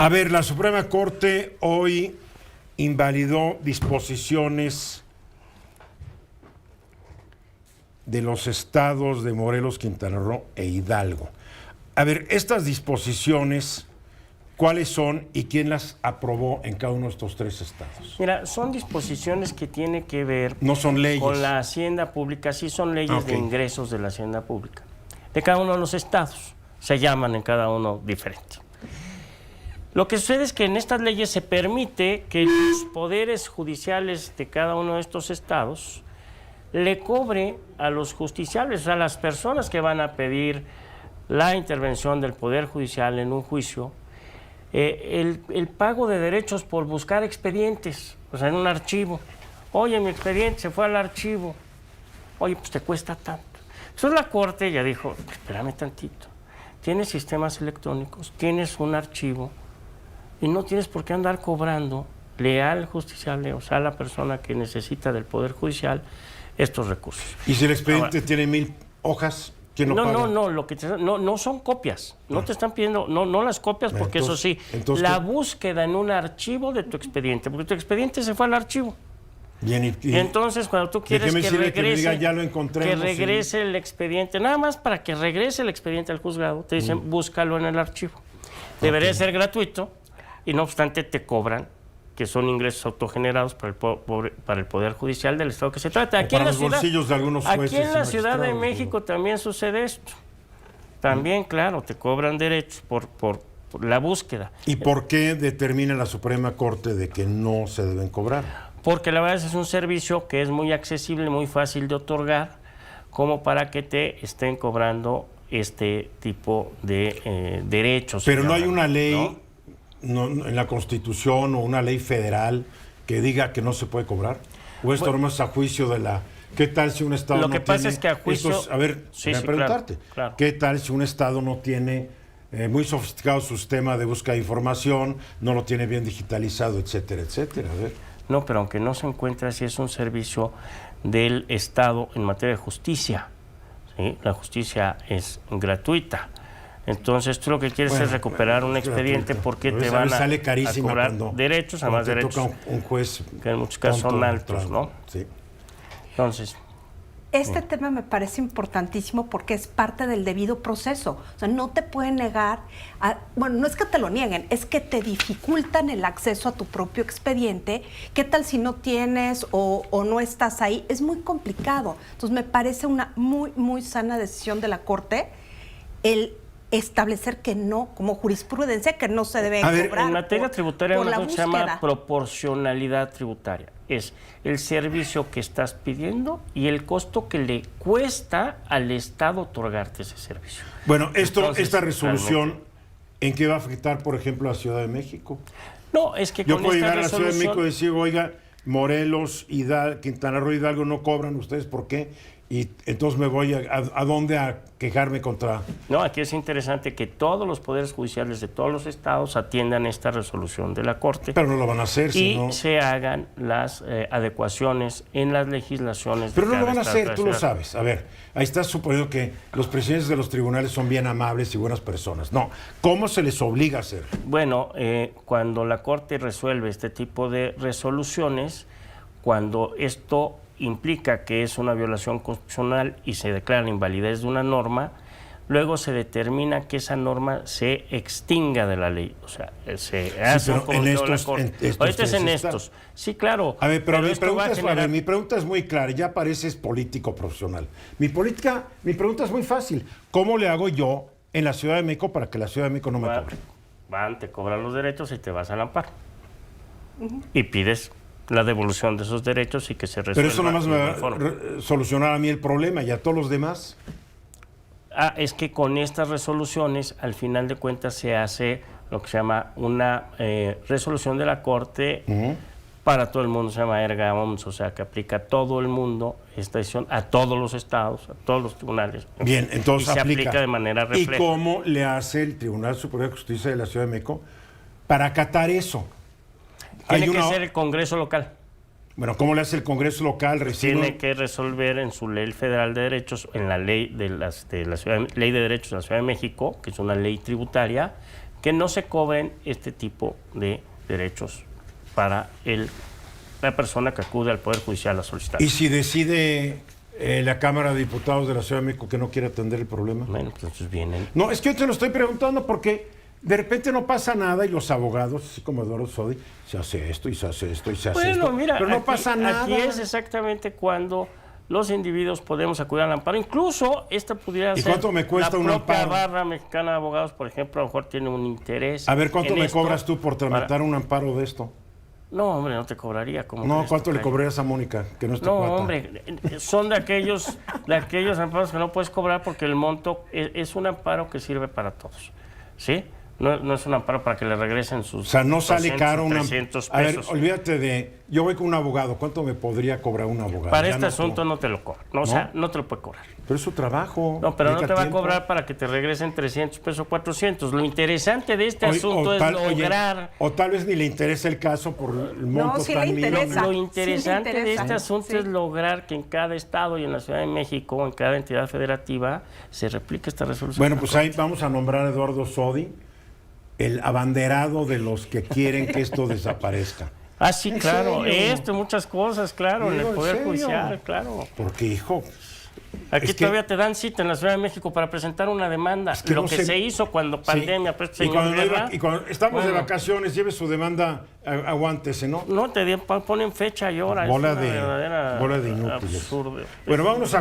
A ver, la Suprema Corte hoy invalidó disposiciones de los estados de Morelos, Quintana Roo e Hidalgo. A ver, estas disposiciones, ¿cuáles son y quién las aprobó en cada uno de estos tres estados? Mira, son disposiciones que tienen que ver No son leyes. Con la hacienda pública, sí son leyes de ingresos de la hacienda pública, de cada uno de los estados, se llaman en cada uno diferente. Lo que sucede es que en estas leyes se permite que los poderes judiciales de cada uno de estos estados le cobre a los justiciables, a las personas que van a pedir la intervención del Poder Judicial en un juicio, el pago de derechos por buscar expedientes, o sea, en un archivo. Oye, mi expediente se fue al archivo. Oye, pues te cuesta tanto. Entonces la Corte ya dijo, espérame tantito, tienes sistemas electrónicos, tienes un archivo y no tienes por qué andar cobrando al justiciable, o sea, a la persona que necesita del Poder Judicial estos recursos. ¿Y si el expediente tiene 1000 hojas? ¿Quién lo paga? No son copias, no te están pidiendo, no las copias, porque entonces, eso sí, la búsqueda en un archivo de tu expediente, porque tu expediente se fue al archivo. Bien, y entonces cuando tú quieres que regrese, ya lo encontremos, que regrese el expediente, nada más para que regrese el expediente al juzgado, te dicen búscalo en el archivo. Debería ser gratuito y no obstante te cobran, que son ingresos autogenerados para el Poder Judicial del Estado que se trata. Aquí en la ciudad, bolsillos de algunos jueces aquí en la Ciudad de México también sucede esto. También, claro, te cobran derechos por la búsqueda. ¿Y por qué determina la Suprema Corte de que no se deben cobrar? Porque la verdad es un servicio que es muy accesible, muy fácil de otorgar, como para que te estén cobrando este tipo de derechos. Pero no hay una ley en la Constitución o una ley federal que diga que no se puede cobrar. ¿O esto no es a juicio de la... ¿Qué tal si un estado no tiene... Lo que pasa es que a juicio... A ver, preguntarte. Claro. ¿Qué tal si un estado no tiene muy sofisticado su sistema de búsqueda de información, no lo tiene bien digitalizado, etcétera, etcétera? A ver. No, pero aunque no se encuentra, sí es un servicio del Estado en materia de justicia. ¿Sí? La justicia es gratuita. Entonces tú lo que quieres es recuperar un expediente porque te van a cobrar derechos, además derechos toca un juez que en muchos casos son altos, ¿no? Sí. Entonces... Este tema me parece importantísimo porque es parte del debido proceso. O sea, no te pueden negar, bueno, no es que te lo nieguen, es que te dificultan el acceso a tu propio expediente. ¿Qué tal si no tienes o no estás ahí? Es muy complicado. Entonces, me parece una muy sana decisión de la Corte el establecer que no, como jurisprudencia, que no se debe cobrar. En materia tributaria hay una cosa que se llama proporcionalidad tributaria. Es el servicio que estás pidiendo y el costo que le cuesta al Estado otorgarte ese servicio. Bueno, esta resolución, ¿en qué va a afectar, por ejemplo, a Ciudad de México? No, es que yo puedo llegar a la Ciudad de México y decir, oiga, Morelos, Quintana Roo, Hidalgo no cobran, ¿ustedes por qué? Y entonces me voy a dónde a quejarme contra... No, aquí es interesante que todos los poderes judiciales de todos los estados atiendan esta resolución de la Corte. Pero no lo van a hacer, y se hagan las adecuaciones en las legislaciones. Pero no lo van a hacer, tú lo sabes. A ver, ahí estás suponiendo que los presidentes de los tribunales son bien amables y buenas personas. No, ¿cómo se les obliga a hacer? Bueno, cuando la Corte resuelve este tipo de resoluciones, cuando esto implica que es una violación constitucional y se declara la invalidez de una norma, luego se determina que esa norma se extinga de la ley. O sea, se hace un comentario de la Corte. Ahorita es en estos. Sí, claro. A ver, pero mi pregunta es muy clara, ya pareces político profesional. Mi pregunta es muy fácil. ¿Cómo le hago yo en la Ciudad de México para que la Ciudad de México no me cobre? Te cobran los derechos y te vas al amparo. Y pides la devolución de esos derechos y que se resuelva. Pero eso nada más me va a solucionar a mí el problema y a todos los demás. Es que con estas resoluciones, al final de cuentas, se hace lo que se llama una resolución de la Corte para todo el mundo, se llama erga omnes, o sea, que aplica a todo el mundo esta decisión, a todos los estados, a todos los tribunales. Bien, entonces y se aplica de manera refleja. ¿Y cómo le hace el Tribunal Superior de Justicia de la Ciudad de México para acatar eso? Tiene que ser el Congreso local. Bueno, ¿cómo le hace el Congreso local? Tiene que resolver en su Ley Federal de Derechos, en la ley de la ciudad, Ley de Derechos de la Ciudad de México, que es una ley tributaria, que no se cobren este tipo de derechos para la persona que acude al Poder Judicial a solicitar. ¿Y si decide la Cámara de Diputados de la Ciudad de México que no quiere atender el problema? Bueno, pues entonces vienen. No, es que yo te lo estoy preguntando porque de repente no pasa nada y los abogados, así como Eduardo Sodi, se hace esto y se hace esto y se hace esto. Mira, pero no aquí, pasa nada. Aquí es exactamente cuando los individuos podemos acudir al amparo. Incluso esta pudiera ser. ¿Y cuánto me cuesta un la propia amparo? Barra Mexicana de Abogados, por ejemplo, a lo mejor tiene un interés. A ver, ¿cuánto en me esto cobras tú por tramitar un amparo de esto? No, hombre, no te cobraría. Como No, ¿cuánto le cobrarías a Mónica? Que no es tu No, cuata. hombre, son de aquellos amparos que no puedes cobrar porque el monto es un amparo que sirve para todos, ¿sí? No es un amparo para que le regresen sus. O sea, no sale 200, caro una. 300 A ver, pesos. olvídate de. Yo voy con un abogado. ¿Cuánto me podría cobrar un abogado? Para Ya este no asunto tú. no te lo cobra. No, o sea, no te lo puede cobrar. Pero es su trabajo. No, pero no dedica te va a tiempo. cobrar para que te regresen 300 pesos, 400. Lo interesante de este O- asunto o es tal- oye, lograr. o tal vez ni le interesa el caso por el monto sí tan le mínimo. interesa. Lo Sí le interesante de interesa. este asunto Sí. es lograr que en cada estado y en la Ciudad de México, en cada entidad federativa, se replique esta resolución. Bueno, pues ahí vamos a nombrar a Eduardo Sodi, el abanderado de los que quieren que esto desaparezca. Ah, sí, ¿En claro. serio? Esto, muchas cosas, claro, en Digo, el ¿en Poder serio? Judicial, claro. Porque, hijo, Aquí es que- todavía te dan cita en la Ciudad de México para presentar una demanda. Es que Lo no que se- se hizo cuando sí. pandemia, pues, y señor cuando, Guerra, y cuando estamos de bueno, vacaciones, lleve su demanda, aguántese, ¿no? No, ponen fecha y hora. Bola es una de- verdadera bola de inútiles. absurdo. Bueno, vámonos a